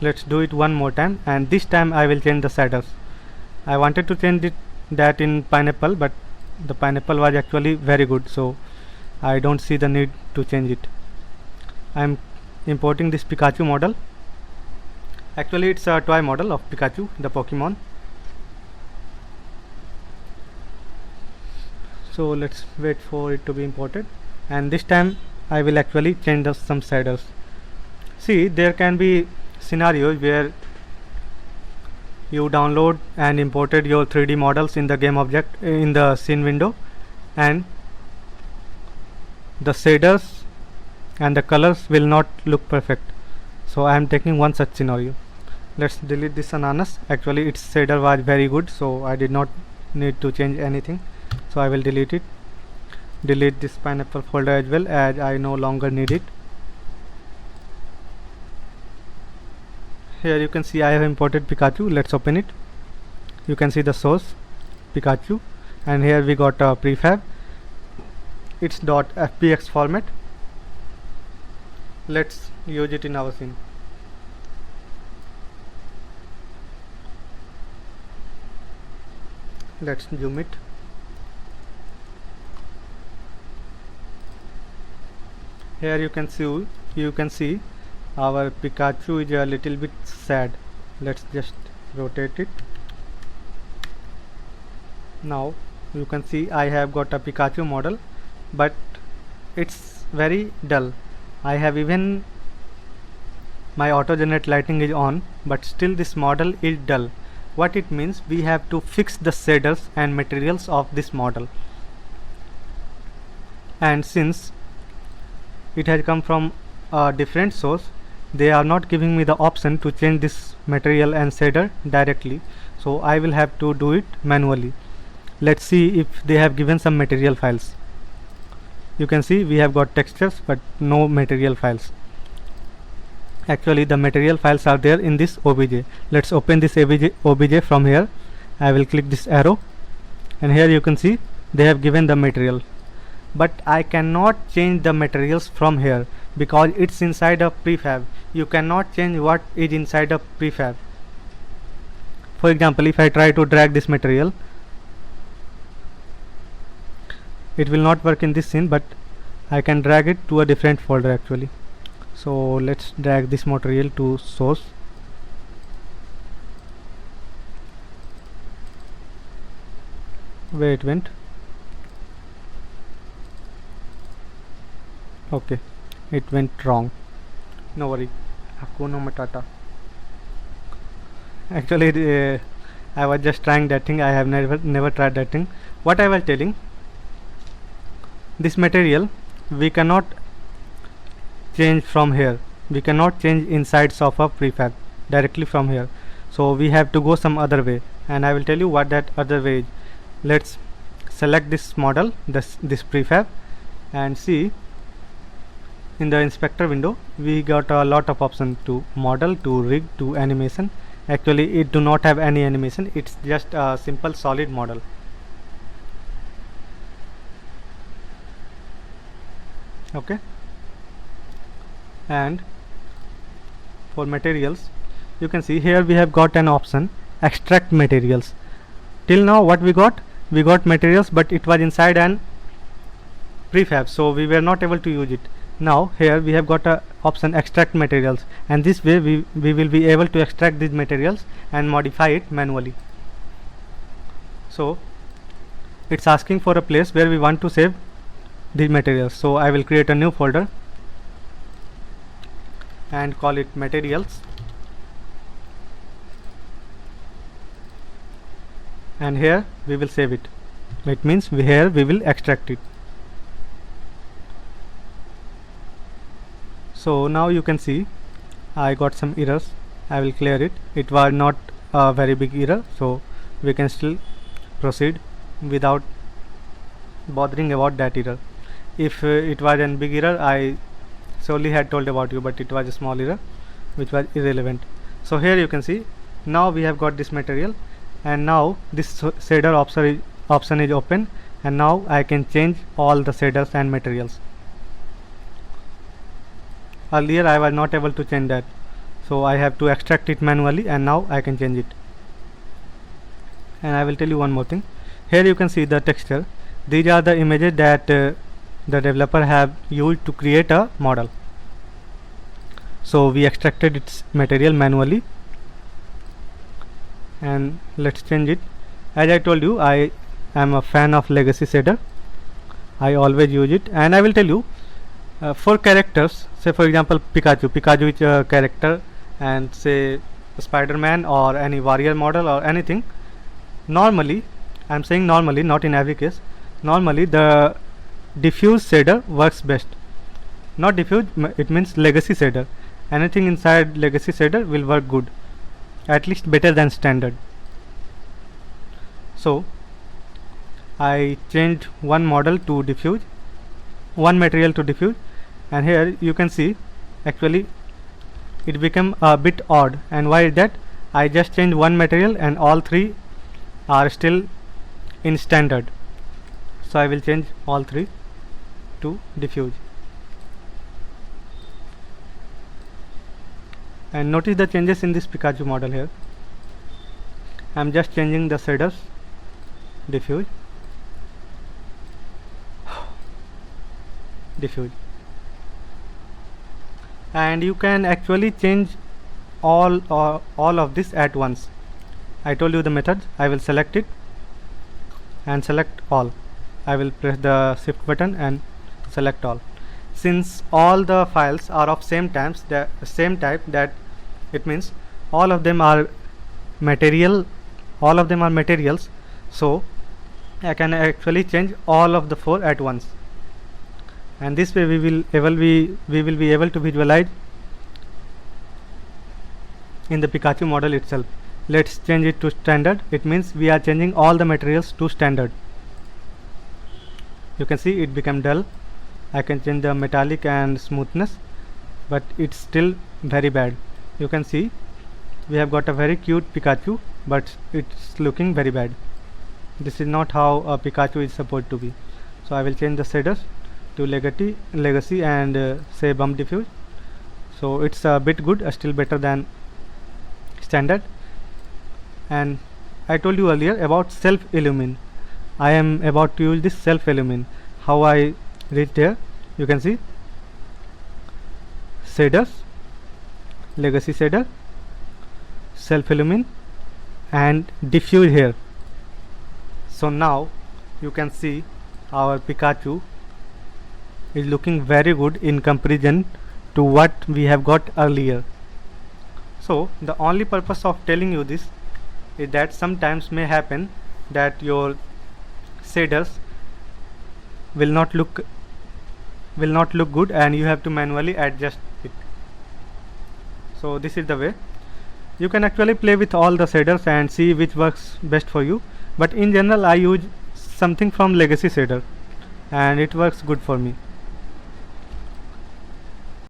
Let's do it one more time, and this time I will change the shaders. I wanted to change that in pineapple, but the pineapple was actually very good, so I don't see the need to change it. I am importing this Pikachu model. Actually it's a toy model of Pikachu, the Pokemon. So let's wait for it to be imported, and this time I will actually change some shaders. See, there can be scenarios where you download and imported your 3D models in the game object in the scene window, and the shaders and the colors will not look perfect. So I am taking one such scenario. Let's delete this ananas. Actually its shader was very good, so I did not need to change anything, so I will delete it. Delete this pineapple folder as well, as I no longer need it. Here you can see I have imported Pikachu. Let's open it. You can see the source Pikachu, and here we got a prefab. It's .fpx format. Let's use it in our scene. Let's zoom it. Here you can see our Pikachu is a little bit sad. Let's just rotate it. Now you can see I have got a Pikachu model, but it's very dull. I have even my auto generate lighting is on, but still this model is dull. What it means, we have to fix the shaders and materials of this model, and since it has come from a different source, they are not giving me the option to change this material and shader directly, so I will have to do it manually. Let's see if they have given some material files. You can see we have got textures but no material files. Actually the material files are there in this OBJ. Let's open this OBJ from here. I will click this arrow, and here you can see they have given the material, but I cannot change the materials from here because it's inside a prefab. You cannot change what is inside a prefab. For example, if I try to drag this material, it will not work in this scene, but I can drag it to a different folder actually. So let's drag this material to source. Where it went? Okay, it went wrong. No worry. Hakuna Matata. Actually I was just trying that thing. I have never tried that thing. What I was telling, this material we cannot change from here. We cannot change insides of a prefab directly from here, so we have to go some other way, and I will tell you what that other way is. Let's select this model, this prefab, and see in the inspector window we got a lot of options, to model, to rig, to animation. Actually it do not have any animation, it's just a simple solid model. Okay, and for materials you can see here we have got an option, extract materials. Till now what we got materials, but it was inside an prefab, so we were not able to use it. Now here we have got a option, extract materials, and this way we will be able to extract these materials and modify it manually. So it's asking for a place where we want to save these materials, so I will create a new folder and call it materials, and here we will save it. It means here we will extract it. So now you can see I got some errors. I will clear it. It was not a very big error, so we can still proceed without bothering about that error. If it was a big error, I surely had told about you, but it was a small error which was irrelevant. So here you can see now we have got this material, and now this shader option is open, and now I can change all the shaders and materials. Earlier I was not able to change that, so I have to extract it manually, and now I can change it. And I will tell you one more thing. Here you can see the texture. These are the images that the developer have used to create a model. So we extracted its material manually, and let's change it. As I told you, I am a fan of legacy shader. I always use it, and I will tell you for characters, say for example Pikachu is a character, and say Spider-Man or any warrior model or anything. Normally, I am saying normally, not in every case, normally the diffuse shader works best. Not diffuse, it means legacy shader. Anything inside legacy shader will work good, at least better than standard. So I changed one model to diffuse, one material to diffuse, and here you can see actually it became a bit odd. And why is that? I just changed one material and all three are still in standard. So I will change all three to diffuse, and notice the changes in this Pikachu model. Here I am just changing the shaders, diffuse, diffuse, and you can actually change all of this at once. I told you the methods. I will select it and select all. I will press the shift button and select all. Since all the files are of same type, that it means all of them are materials, so I can actually change all of the 4 at once, and this way we will be able to visualize in the Pikachu model itself. Let's change it to standard. It means we are changing all the materials to standard. You can see it became dull. I can change the metallic and smoothness, but it's still very bad. You can see we have got a very cute Pikachu, but it's looking very bad. This is not how a Pikachu is supposed to be. So I will change the shaders to legacy and say bump diffuse. So it's a bit good, still better than standard. And I told you earlier about self illumine. I am about to use this self illumine. How I reach there? You can see shaders, legacy shader, self illumine, and diffuse here. So now you can see our Pikachu is looking very good in comparison to what we have got earlier. So the only purpose of telling you this is that sometimes may happen that your shaders will not look good, and you have to manually adjust it. So this is the way you can actually play with all the shaders and see which works best for you. But in general I use something from legacy shader and it works good for me.